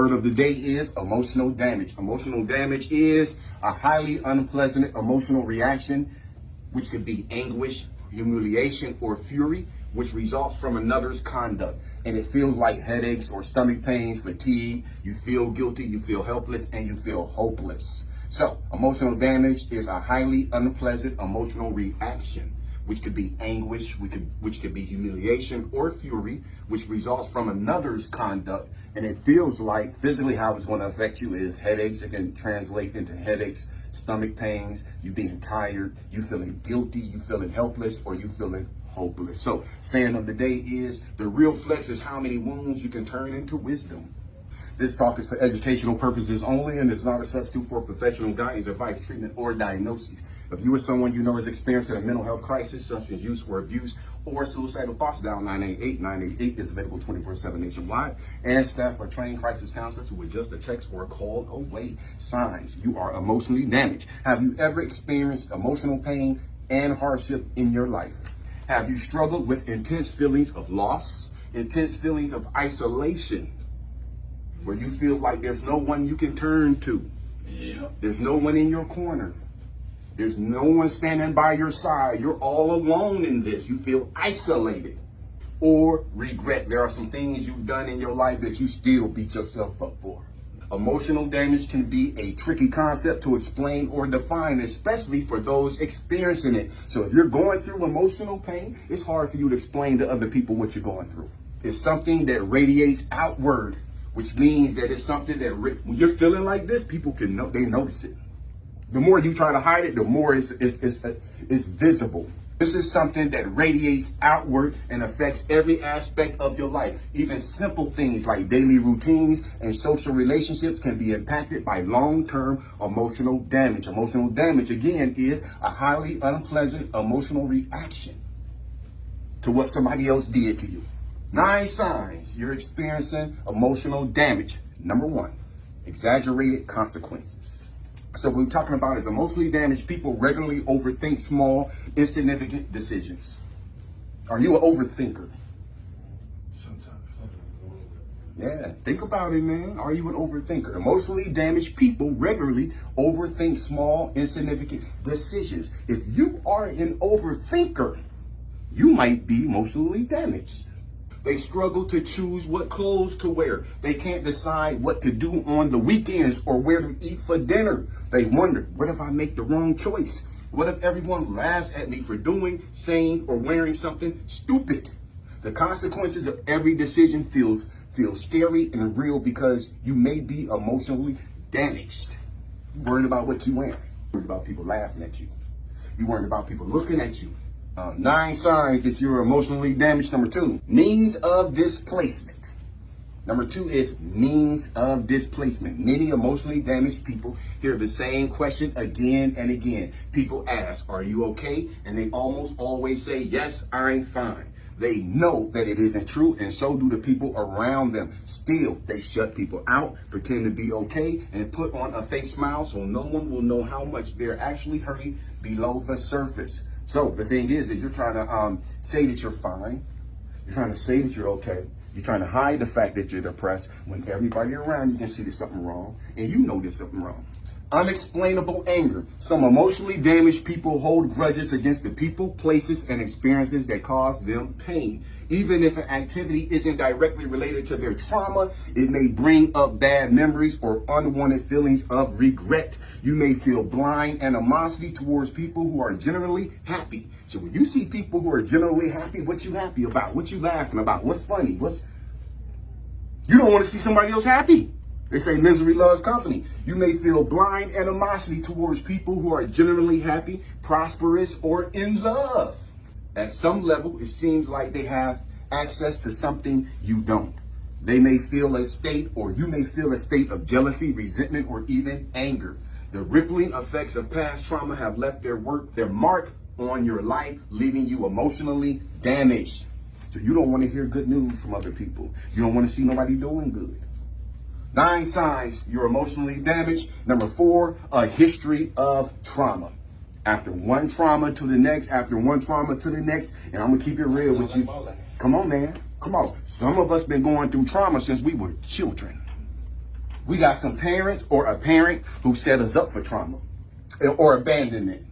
word of the day is emotional damage. Emotional damage is a highly unpleasant emotional reaction, which could be anguish, humiliation, or fury, which results from another's conduct. And it feels like headaches or stomach pains, fatigue. You feel guilty, you feel helpless, and you feel hopeless. So, emotional damage is a highly unpleasant emotional reaction, which could be anguish, which could be humiliation or fury, which results from another's conduct. And it feels like physically how it's going to affect you is headaches. It can translate into headaches, stomach pains, you being tired, you feeling guilty, you feeling helpless, or you feeling hopeless. So, saying of the day is, the real flex is how many wounds you can turn into wisdom. This talk is for educational purposes only and is not a substitute for professional guidance, advice, treatment, or diagnosis. If you or someone you know is experiencing a mental health crisis, substance use or abuse, or suicidal thoughts, dial 988-988 is available 24/7 nationwide. And staff are trained crisis counselors who will just a text or a call away. Signs: you are emotionally damaged. Have you ever experienced emotional pain and hardship in your life? Have you struggled with intense feelings of loss, intense feelings of isolation, where you feel like there's no one you can turn to? There's no one in your corner. There's no one standing by your side. You're all alone in this. You feel isolated. Or regret. There are some things you've done in your life that you still beat yourself up for. Emotional damage can be a tricky concept to explain or define, especially for those experiencing it. So if you're going through emotional pain, it's hard for you to explain to other people what you're going through. It's something that radiates outward, which means that it's something that when you're feeling like this, people can know, they notice it. The more you try to hide it, the more it's visible. This is something that radiates outward and affects every aspect of your life. Even simple things like daily routines and social relationships can be impacted by long-term emotional damage. Emotional damage, again, is a highly unpleasant emotional reaction to what somebody else did to you. 9 signs you're experiencing emotional damage. Number 1, exaggerated consequences. So what we're talking about is emotionally damaged people regularly overthink small, insignificant decisions. Are you an overthinker? Sometimes. Yeah, think about it, man. Are you an overthinker? Emotionally damaged people regularly overthink small, insignificant decisions. If you are an overthinker, you might be emotionally damaged. They struggle to choose what clothes to wear. They can't decide what to do on the weekends or where to eat for dinner. They wonder, what if I make the wrong choice? What if everyone laughs at me for doing, saying, or wearing something stupid? The consequences of every decision feel scary and real because you may be emotionally damaged. You're worried about what you wear. You're worried about people laughing at you. You're worried about people looking at you. 9 signs that you're emotionally damaged. Number 2, means of displacement. Number 2 is means of displacement. Many emotionally damaged people hear the same question again and again. People ask, are you okay? And they almost always say, yes, I'm fine. They know that it isn't true, and so do the people around them. Still, they shut people out, pretend to be okay, and put on a fake smile so no one will know how much they're actually hurting below the surface. So the thing is that you're trying to say that you're fine. You're trying to say that you're okay. You're trying to hide the fact that you're depressed when everybody around you can see there's something wrong, and you know there's something wrong. Unexplainable anger. Some emotionally damaged people hold grudges against the people, places, and experiences that cause them pain. Even if an activity isn't directly related to their trauma, it may bring up bad memories or unwanted feelings of regret. You may feel blind animosity towards people who are generally happy. So when you see people who are generally happy, what you happy about? What you laughing about? What's funny? You don't want to see somebody else happy. They say misery loves company. You may feel blind animosity towards people who are generally happy, prosperous, or in love. At some level, it seems like they have access to something you don't. They may feel a state, or you may feel a state of jealousy, resentment, or even anger. The rippling effects of past trauma have left their mark on your life, leaving you emotionally damaged. So you don't want to hear good news from other people. You don't want to see nobody doing good. 9 signs you're emotionally damaged. Number 4, a history of trauma. After one trauma to the next, after one trauma to the next, and I'm going to keep it real with you. Come on, man. Come on. Some of us been going through trauma since we were children. We got some parents or a parent who set us up for trauma or abandonment.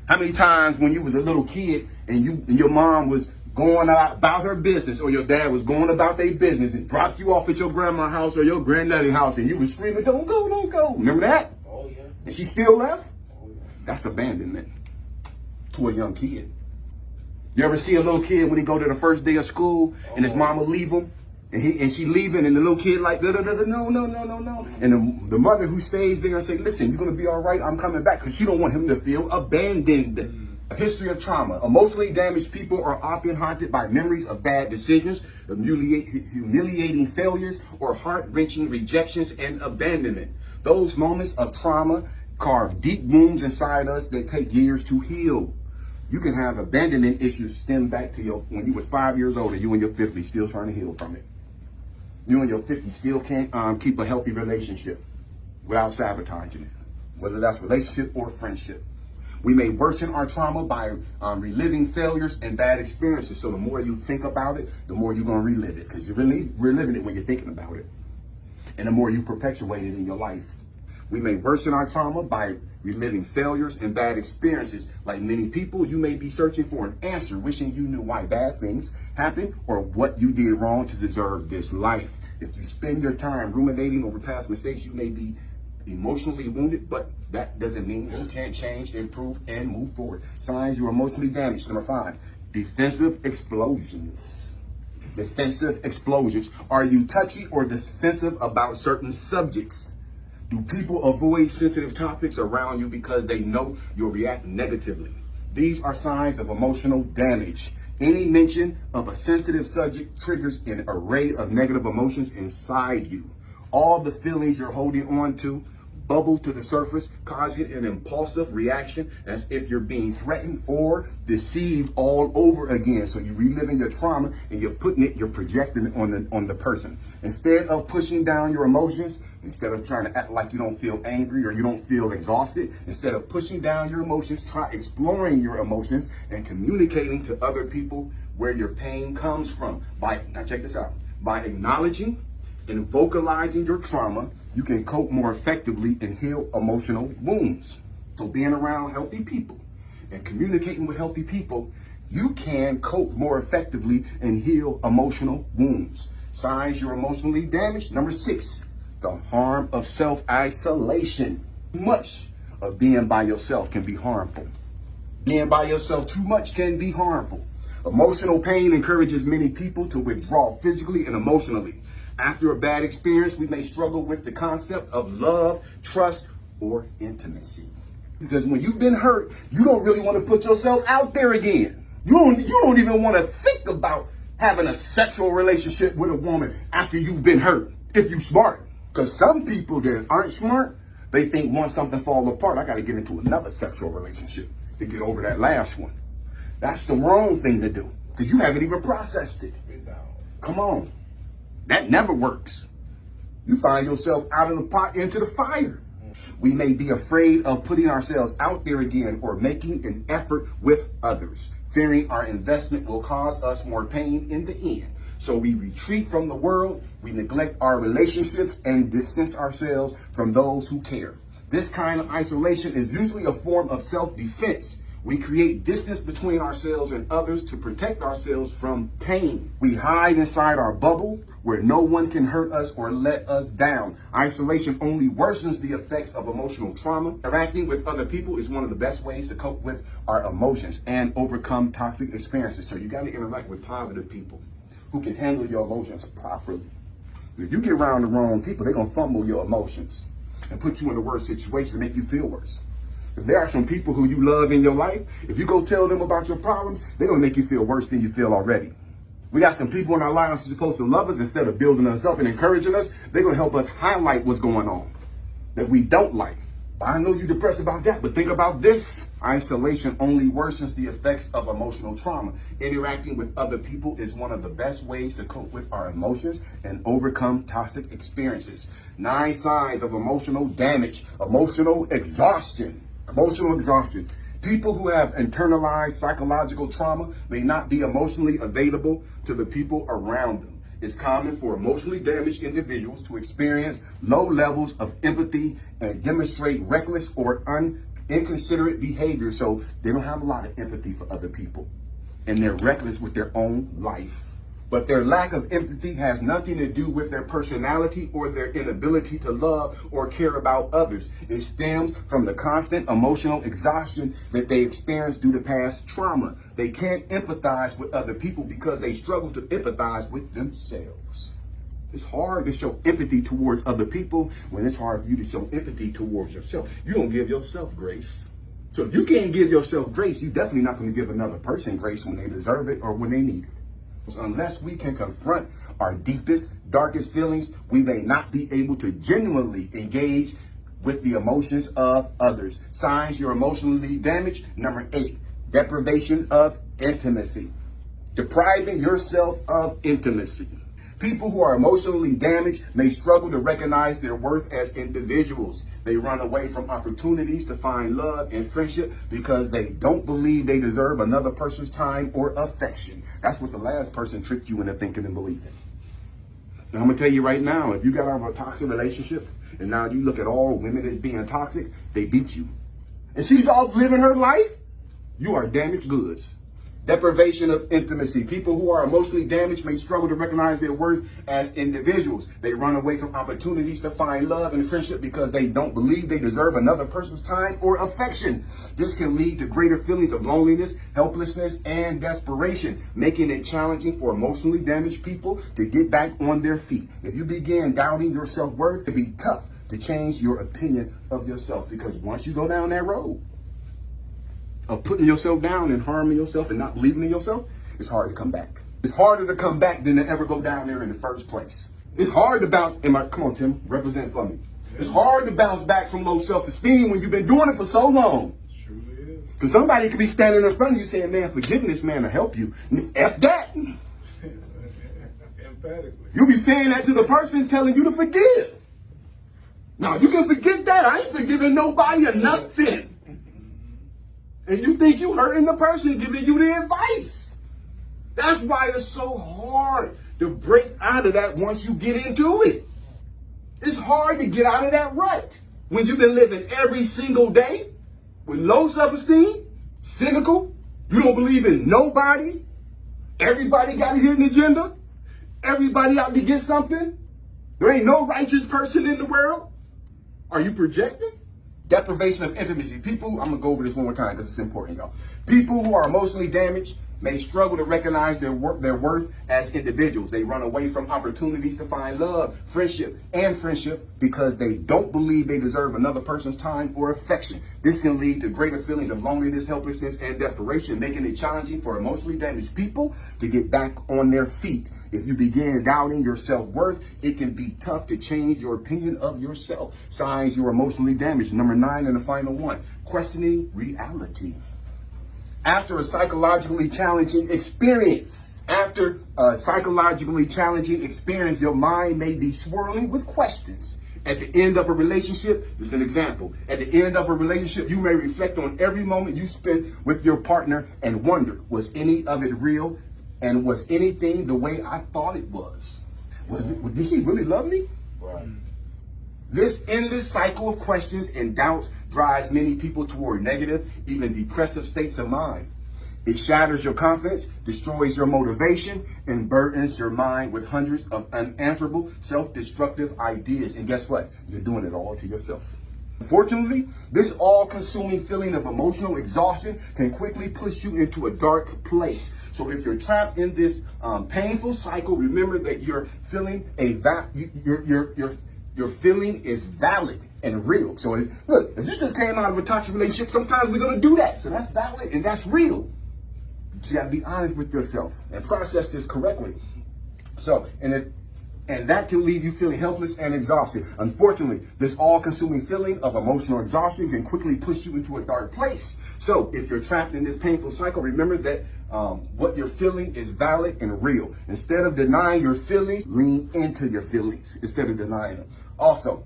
How many times when you was a little kid and your mom was going out about her business or your dad was going about their business and dropped you off at your grandma's house or your granddaddy's house and you was screaming, don't go, don't go. Remember that? Oh, yeah. And she still left? Oh, yeah. That's abandonment to a young kid. You ever see a little kid when he go to the first day of school and his mama leave him and she leaving and the little kid like, no. And the mother who stays there and say, listen, you're going to be all right. I'm coming back, because she don't want him to feel abandoned. A history of trauma. Emotionally damaged people are often haunted by memories of bad decisions, humiliating failures, or heart-wrenching rejections and abandonment. Those moments of trauma carve deep wounds inside us that take years to heal. You can have abandonment issues stem back to when you was 5 years old and you in your 50s still trying to heal from it. You in your 50s still can't keep a healthy relationship without sabotaging it, whether that's relationship or friendship. We may worsen our trauma by reliving failures and bad experiences. So the more you think about it, the more you're going to relive it, because you're really reliving it when you're thinking about it. And the more you perpetuate it in your life. We may worsen our trauma by reliving failures and bad experiences. Like many people, you may be searching for an answer, wishing you knew why bad things happened or what you did wrong to deserve this life. If you spend your time ruminating over past mistakes, you may be emotionally wounded, but that doesn't mean you can't change, improve, and move forward. Signs you're emotionally damaged. Number 5, defensive explosions. Defensive explosions. Are you touchy or defensive about certain subjects? Do people avoid sensitive topics around you because they know you'll react negatively? These are signs of emotional damage. Any mention of a sensitive subject triggers an array of negative emotions inside you. All the feelings you're holding on to bubble to the surface, causing an impulsive reaction as if you're being threatened or deceived all over again. So you're reliving your trauma and you're projecting it on the person. Instead of pushing down your emotions, instead of trying to act like you don't feel angry or you don't feel exhausted, instead of pushing down your emotions, try exploring your emotions and communicating to other people where your pain comes from. Now check this out. By acknowledging and vocalizing your trauma, you can cope more effectively and heal emotional wounds. So being around healthy people and communicating with healthy people, you can cope more effectively and heal emotional wounds. Signs you're emotionally damaged. Number 6, the harm of self-isolation. Much of being by yourself can be harmful. Being by yourself too much can be harmful. Emotional pain encourages many people to withdraw physically and emotionally. After a bad experience, we may struggle with the concept of love, trust, or intimacy. Because when you've been hurt, you don't really want to put yourself out there again. You don't even want to think about having a sexual relationship with a woman after you've been hurt, if you're smart. Because some people that aren't smart, they think once something falls apart, I got to get into another sexual relationship to get over that last one. That's the wrong thing to do, because you haven't even processed it. Come on. That never works. You find yourself out of the pot into the fire. We may be afraid of putting ourselves out there again or making an effort with others, fearing our investment will cause us more pain in the end. So we retreat from the world, we neglect our relationships, and distance ourselves from those who care. This kind of isolation is usually a form of self-defense. We create distance between ourselves and others to protect ourselves from pain. We hide inside our bubble where no one can hurt us or let us down. Isolation only worsens the effects of emotional trauma. Interacting with other people is one of the best ways to cope with our emotions and overcome toxic experiences. So you got to interact with positive people who can handle your emotions properly. If you get around the wrong people, they're going to fumble your emotions and put you in a worse situation to make you feel worse. If there are some people who you love in your life, if you go tell them about your problems, they're going to make you feel worse than you feel already. We got some people in our lives who are supposed to love us. Instead of building us up and encouraging us, they're going to help us highlight what's going on that we don't like. I know you're depressed about that, but think about this. Isolation only worsens the effects of emotional trauma. Interacting with other people is one of the best ways to cope with our emotions and overcome toxic experiences. 9 signs of emotional damage. Emotional exhaustion. Emotional exhaustion. People who have internalized psychological trauma may not be emotionally available to the people around them. It's common for emotionally damaged individuals to experience low levels of empathy and demonstrate reckless or inconsiderate behavior. So they don't have a lot of empathy for other people, and they're reckless with their own life. But their lack of empathy has nothing to do with their personality or their inability to love or care about others. It stems from the constant emotional exhaustion that they experience due to past trauma. They can't empathize with other people because they struggle to empathize with themselves. It's hard to show empathy towards other people when it's hard for you to show empathy towards yourself. You don't give yourself grace. So if you can't give yourself grace, you're definitely not going to give another person grace when they deserve it or when they need it. Unless we can confront our deepest, darkest feelings, we may not be able to genuinely engage with the emotions of others. Signs you're emotionally damaged. Number 8, deprivation of intimacy. Depriving yourself of intimacy. People who are emotionally damaged may struggle to recognize their worth as individuals. They run away from opportunities to find love and friendship because they don't believe they deserve another person's time or affection. That's what the last person tricked you into thinking and believing. Now, I'm going to tell you right now, if you got out of a toxic relationship and now you look at all women as being toxic, they beat you. And she's off living her life, you are damaged goods. Deprivation of intimacy. People who are emotionally damaged may struggle to recognize their worth as individuals. They run away from opportunities to find love and friendship because they don't believe they deserve another person's time or affection. This can lead to greater feelings of loneliness, helplessness, and desperation, making it challenging for emotionally damaged people to get back on their feet. If you begin doubting your self-worth, it can be tough to change your opinion of yourself, because once you go down that road of putting yourself down and harming yourself and not believing in yourself, it's hard to come back. It's harder to come back than to ever go down there in the first place. It's hard to bounce. Come on, Tim, represent for me. It's hard to bounce back from low self-esteem when you've been doing it for so long. Surely is. Because somebody could be standing in front of you saying, man, forgiveness, man, will help you. F that. Emphatically. You'll be saying that to the person telling you to forgive. Now, you can forget that. I ain't forgiving nobody or nothing. And you think you hurting the person giving you the advice. That's why it's so hard to break out of that once you get into it. It's hard to get out of that rut when you've been living every single day with low self-esteem, cynical, you don't believe in nobody, everybody got a hidden agenda, everybody out to get something, there ain't no righteous person in the world. Are you projecting? Deprivation of intimacy. People, I'm going to go over this one more time because it's important, y'all. People who are emotionally damaged may struggle to recognize their worth as individuals. They run away from opportunities to find love, friendship because they don't believe they deserve another person's time or affection. This can lead to greater feelings of loneliness, helplessness, and desperation, making it challenging for emotionally damaged people to get back on their feet. If you begin doubting your self-worth, it can be tough to change your opinion of yourself. Signs you're emotionally damaged. Number 9 and the final one, questioning reality. After a psychologically challenging experience, your mind may be swirling with questions. At the end of a relationship, this is an example. At the end of a relationship, you may reflect on every moment you spent with your partner and wonder, was any of it real? And was anything the way I thought it was? Did he really love me? Right. This endless cycle of questions and doubts drives many people toward negative, even depressive states of mind. It shatters your confidence, destroys your motivation, and burdens your mind with hundreds of unanswerable, self-destructive ideas. And guess what? You're doing it all to yourself. Unfortunately, this all-consuming feeling of emotional exhaustion can quickly push you into a dark place. So if you're trapped in this painful cycle, remember that your feeling your feeling is valid and real. So look, if you just came out of a toxic relationship, sometimes we're going to do that. So that's valid and that's real. But you got to be honest with yourself and process this correctly. So, and that can leave you feeling helpless and exhausted. Unfortunately, this all-consuming feeling of emotional exhaustion can quickly push you into a dark place. So if you're trapped in this painful cycle, remember that what you're feeling is valid and real. Instead of denying your feelings, lean into your feelings instead of denying them. Also,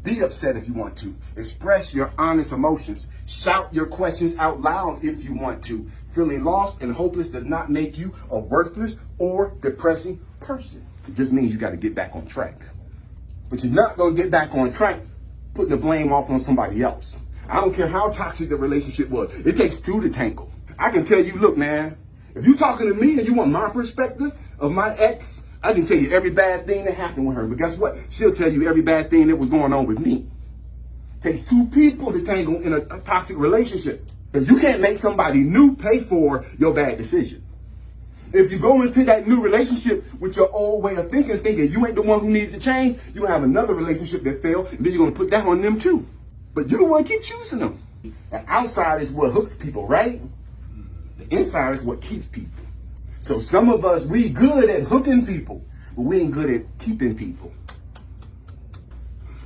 be upset if you want to. Express your honest emotions. Shout your questions out loud if you want to. Feeling lost and hopeless does not make you a worthless or depressing person. It just means you got to get back on track. But you're not going to get back on track putting the blame off on somebody else. I don't care how toxic the relationship was. It takes two to tangle. I can tell you, look, man, if you're talking to me and you want my perspective of my ex, I can tell you every bad thing that happened with her. But guess what? She'll tell you every bad thing that was going on with me. It takes two people to tangle in a toxic relationship. Because you can't make somebody new pay for your bad decision. If you go into that new relationship with your old way of thinking you ain't the one who needs to change, you have another relationship that failed, and then you're going to put that on them too. But you're the one keep choosing them. The outside is what hooks people, right? The inside is what keeps people. So some of us, we good at hooking people, but we ain't good at keeping people.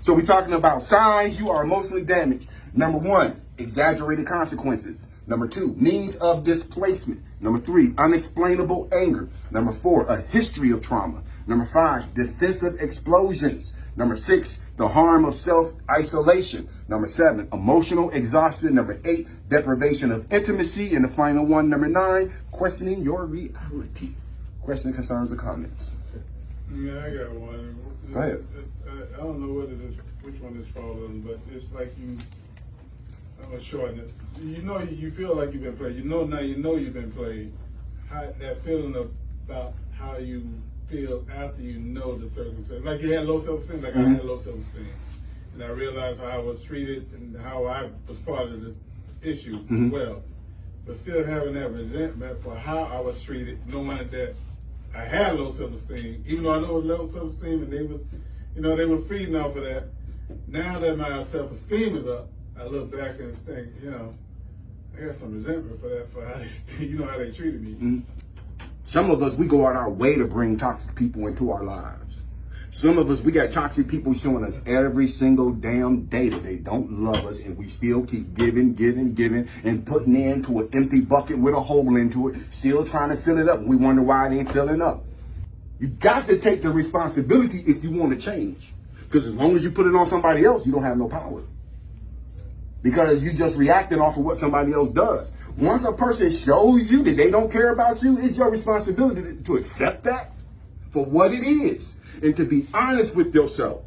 So we're talking about signs you are emotionally damaged. Number 1, exaggerated consequences. Number 2, means of displacement. Number 3, unexplainable anger. Number 4, a history of trauma. Number 5, defensive explosions. Number 6, the harm of self-isolation. Number 7, emotional exhaustion. Number 8, deprivation of intimacy. And the final one, number 9, questioning your reality. Questions, concerns, or comments? Yeah, I got one. Go ahead. I don't know what it is, which one this falls on, but it's like I'm gonna shorten it. You feel like you've been played. Now you've been played. That feeling about how you feel after you know the circumstance. Like you had low self-esteem, like I had low self-esteem. And I realized how I was treated and how I was part of this issue as well. But still having that resentment for how I was treated, knowing that I had low self-esteem, even though I know it was low self-esteem and they were feeding off of that. Now that my self-esteem is up, I look back and think, I got some resentment for that, for how how they treated me. Some of us, we go out our way to bring toxic people into our lives. Some of us, we got toxic people showing us every single damn day that they don't love us, and we still keep giving, and putting into an empty bucket with a hole into it, still trying to fill it up. We wonder why it ain't filling up. You got to take the responsibility if you want to change. Because as long as you put it on somebody else, you don't have no power. Because you just reacting off of what somebody else does. Once a person shows you that they don't care about you, it's your responsibility to accept that for what it is and to be honest with yourself.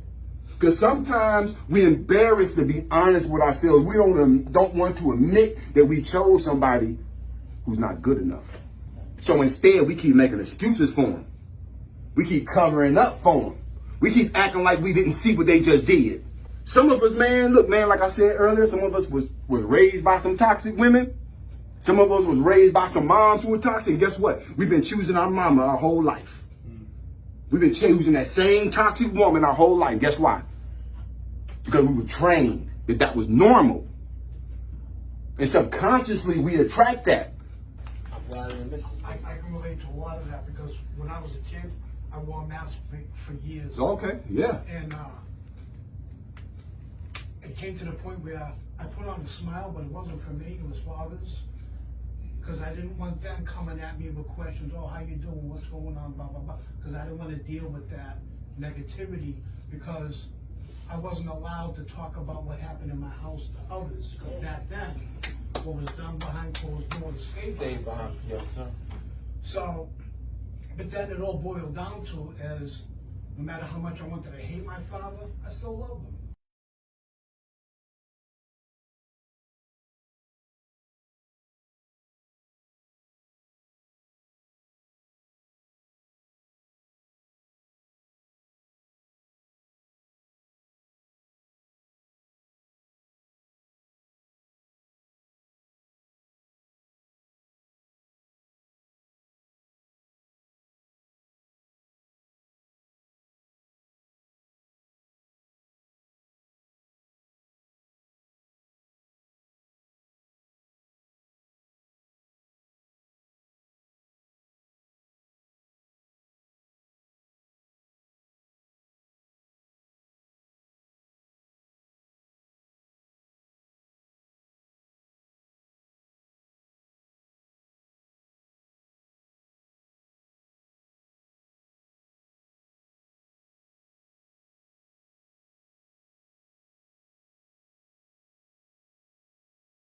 Because sometimes we're embarrassed to be honest with ourselves. We don't want to admit that we chose somebody who's not good enough. So instead, we keep making excuses for them. We keep covering up for them. We keep acting like we didn't see what they just did. Some of us, like I said earlier, some of us was raised by some toxic women. Some of us was raised by some moms who were toxic. And guess what? We've been choosing our mama our whole life. We've been choosing that same toxic woman our whole life. Guess why? Because we were trained that was normal. And subconsciously, we attract that. I can relate to a lot of that because when I was a kid, I wore a mask for years. Okay, yeah. And it came to the point where I put on a smile, but it wasn't for me, it was for others. Because I didn't want them coming at me with questions, how you doing, what's going on, blah, blah, blah. Because I didn't want to deal with that negativity because I wasn't allowed to talk about what happened in my house to others. Because back then, what was done behind closed doors stayed behind. Yes, sir. So, but then it all boiled down to as no matter how much I wanted to hate my father, I still love him.